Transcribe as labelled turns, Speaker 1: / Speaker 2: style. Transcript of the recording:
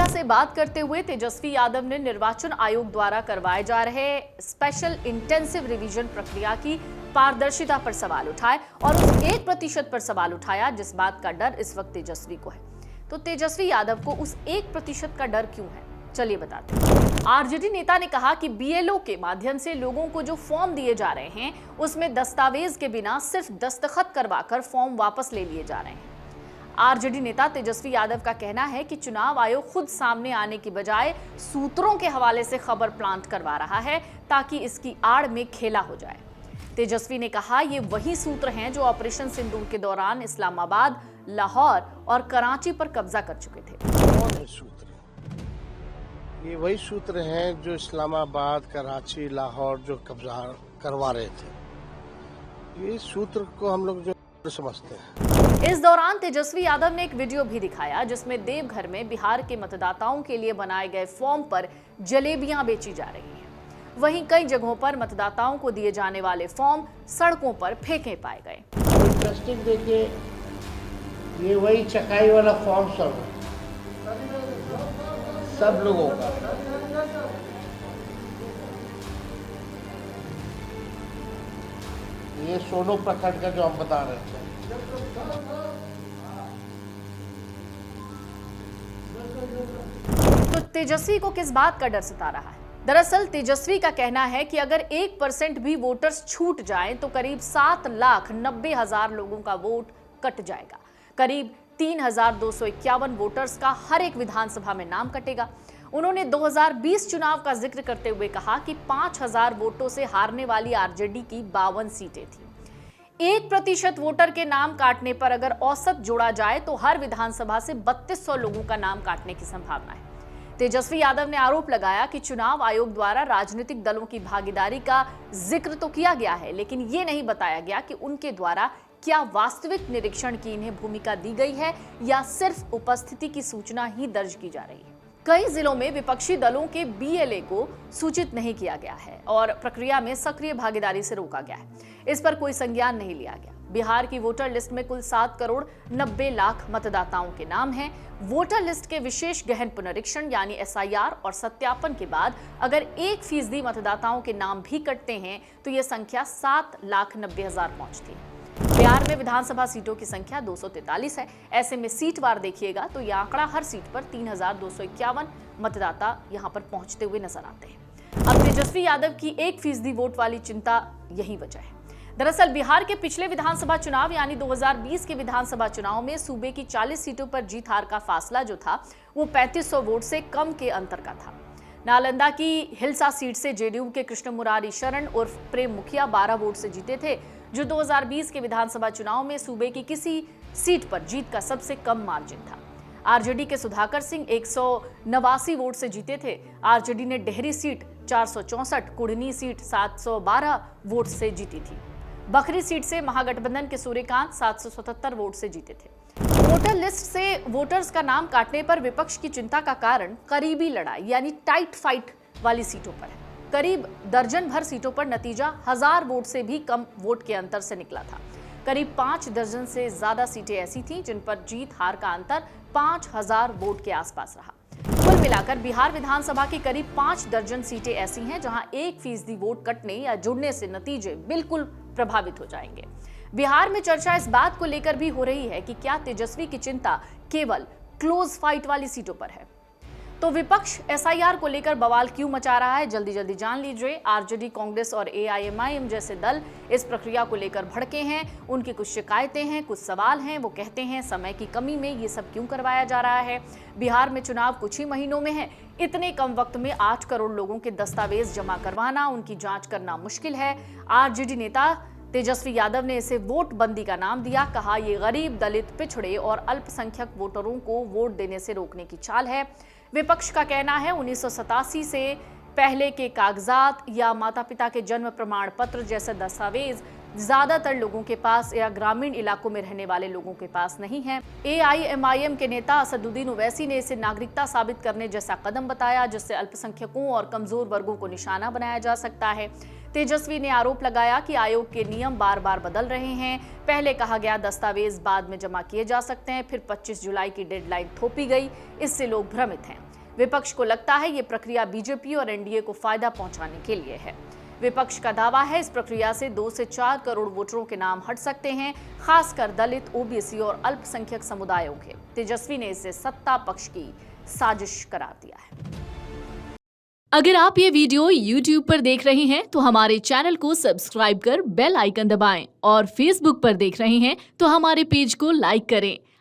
Speaker 1: Media से बात करते हुए तेजस्वी यादव ने निर्वाचन आयोग द्वारा करवाए जा रहे स्पेशल इंटेंसिव रिवीजन प्रक्रिया की पारदर्शिता पर सवाल उठाए और उस 1% पर सवाल उठाया जिस बात का डर इस वक्त तेजस्वी को है। तो तेजस्वी यादव को उस 1% का डर क्यों है, चलिए बताते हैं। आरजेडी नेता ने कहा कि बीएलओ के माध्यम से लोगों को जो फॉर्म दिए जा रहे हैं उसमें दस्तावेज के बिना सिर्फ दस्तखत करवाकर फॉर्म वापस ले लिए जा रहे हैं। आरजेडी नेता तेजस्वी यादव का कहना है कि चुनाव आयोग खुद सामने आने की बजाय सूत्रों के हवाले से खबर प्लांट करवा रहा है ताकि इसकी आड़ में खेला हो जाए। तेजस्वी ने कहा ये वही सूत्र हैं जो ऑपरेशन सिंदूर के दौरान इस्लामाबाद, लाहौर और कराची पर कब्जा कर चुके थे।
Speaker 2: ये वही सूत्र हैं जो इस्लामाबाद, कराची, लाहौर जो कब्जा करवा रहे थे। ये सूत्र को हम लोग जो समझते हैं।
Speaker 1: इस दौरान तेजस्वी यादव ने एक वीडियो भी दिखाया जिसमें देवघर में बिहार के मतदाताओं के लिए बनाए गए फॉर्म पर जलेबियां बेची जा रही हैं। वहीं कई जगहों पर मतदाताओं को दिए जाने वाले फॉर्म सड़कों पर फेंके पाए गए।
Speaker 2: इंटरेस्टिंग देखिए, ये वही चकाई वाला फॉर्म सब लोगों का। ये सोनो प्रखंड का जो हम बता रहे थे।
Speaker 1: तो तेजस्वी को किस बात का डर सता रहा है? दरअसल तेजस्वी का कहना है कि अगर 1% भी वोटर्स छूट जाएं तो करीब 7,90,000 लोगों का वोट कट जाएगा। करीब 3,251 वोटर्स का हर एक विधानसभा में नाम कटेगा। उन्होंने 2020 चुनाव का जिक्र करते हुए कहा कि 5,000 वोटों से हारने वाली आरजेडी की 52 सीटें थी। 1% वोटर के नाम काटने पर अगर औसत जोड़ा जाए तो हर विधानसभा से 3200 लोगों का नाम काटने की संभावना है। तेजस्वी यादव ने आरोप लगाया कि चुनाव आयोग द्वारा राजनीतिक दलों की भागीदारी का जिक्र तो किया गया है, लेकिन ये नहीं बताया गया कि उनके द्वारा क्या वास्तविक निरीक्षण की इन्हें भूमिका दी गई है या सिर्फ उपस्थिति की सूचना ही दर्ज की जा रही है। कई जिलों में विपक्षी दलों के बीएलए को सूचित नहीं किया गया है और प्रक्रिया में सक्रिय भागीदारी से रोका गया है। इस पर कोई संज्ञान नहीं लिया गया। बिहार की वोटर लिस्ट में कुल 7,90,00,000 मतदाताओं के नाम हैं। वोटर लिस्ट के विशेष गहन पुनरीक्षण यानी एसआईआर और सत्यापन के बाद अगर 1% मतदाताओं के नाम भी कटते हैं तो यह संख्या 7,90,000 पहुंचती है। बिहार में विधानसभा सीटों की संख्या 243 है। ऐसे में सीटवार देखिएगा तो यह आंकड़ा हर सीट पर 3,251 मतदाता यहां पर पहुंचते हुए नजर आते हैं। अब तेजस्वी यादव की 1% वोट वाली चिंता यही वजह है। दरअसल बिहार के पिछले विधानसभा चुनाव यानी 2020 के विधानसभा चुनाव में सूबे की 40 सीटों पर जीत हार का फासला जो था वो 3500 वोट से कम के अंतर का था। नालंदा की हिलसा सीट से जेडीयू के कृष्ण मुरारी शरण उर्फ प्रेम मुखिया 12 वोट से जीते थे, जो 2020 के विधानसभा चुनाव में सूबे की किसी सीट पर जीत का सबसे कम मार्जिन था। आरजेडी के सुधाकर सिंह 189 वोट से जीते थे। आरजेडी ने डेहरी सीट 464, कुड़नी सीट 712 वोट से जीती थी। बखरी सीट से महागठबंधन के सूर्यकांत 777 वोट से जीते थे। वोटर लिस्ट से वोटर्स का नाम काटने पर विपक्ष की चिंता का कारण करीबी लड़ाई यानी टाइट फाइट वाली सीटों पर है। करीब दर्जन भर सीटों पर नतीजा 1000 वोट से भी कम वोट के अंतर से निकला था। करीब 5 दर्जन से ज्यादा सीटें ऐसी थीं जिन पर जीत हार का अंतर 5000 वोट के आसपास रहा। कुल मिलाकर बिहार विधानसभा की करीब 5 दर्जन सीटें ऐसी हैं जहां 1% वोट कटने या जुड़ने से नतीजे बिल्कुल प्रभावित हो जाएंगे। बिहार में चर्चा इस बात को लेकर भी हो रही है कि क्या तेजस्वी की चिंता केवल क्लोज फाइट वाली सीटों पर है। तो विपक्ष एसआईआर को लेकर बवाल क्यों मचा रहा है, जल्दी जल्दी जान लीजिए। आरजेडी, कांग्रेस और एआईएमआईएम जैसे दल इस प्रक्रिया को लेकर भड़के हैं। उनकी कुछ शिकायतें हैं, कुछ सवाल हैं। वो कहते हैं समय की कमी में ये सब क्यों करवाया जा रहा है। बिहार में चुनाव कुछ ही महीनों में है। इतने कम वक्त में 8 करोड़ लोगों के दस्तावेज जमा करवाना, उनकी जांच करना मुश्किल है। आरजेडी नेता तेजस्वी यादव ने इसे वोट बंदी का नाम दिया। कहा ये गरीब, दलित, पिछड़े और अल्पसंख्यक वोटरों को वोट देने से रोकने की चाल है। विपक्ष का कहना है 1987 से पहले के कागजात या माता पिता के जन्म प्रमाण पत्र जैसे दस्तावेज ज्यादातर लोगों के पास या ग्रामीण इलाकों में रहने वाले लोगों के पास नहीं है। एआईएमआईएम के नेता असदुद्दीन ओवैसी ने इसे नागरिकता साबित करने जैसा कदम बताया जिससे अल्पसंख्यकों और कमजोर वर्गों को निशाना बनाया जा सकता है। तेजस्वी ने आरोप लगाया कि आयोग के नियम बार बार बदल रहे हैं। पहले कहा गया दस्तावेज बाद में जमा किए जा सकते हैं, फिर 25 जुलाई की डेडलाइन थोपी गई। इससे लोग भ्रमित हैं। विपक्ष को लगता है ये प्रक्रिया बीजेपी और एनडीए को फायदा पहुंचाने के लिए है। विपक्ष का दावा है इस प्रक्रिया से 2 से 4 करोड़ वोटरों के नाम हट सकते हैं, खासकर दलित, ओबीसी और अल्पसंख्यक समुदायों के। तेजस्वी ने इसे सत्ता पक्ष की साजिश करार दिया है।
Speaker 3: अगर आप ये वीडियो YouTube पर देख रहे हैं तो हमारे चैनल को सब्सक्राइब कर बेल आइकन दबाएं और Facebook पर देख रहे हैं तो हमारे पेज को लाइक करें।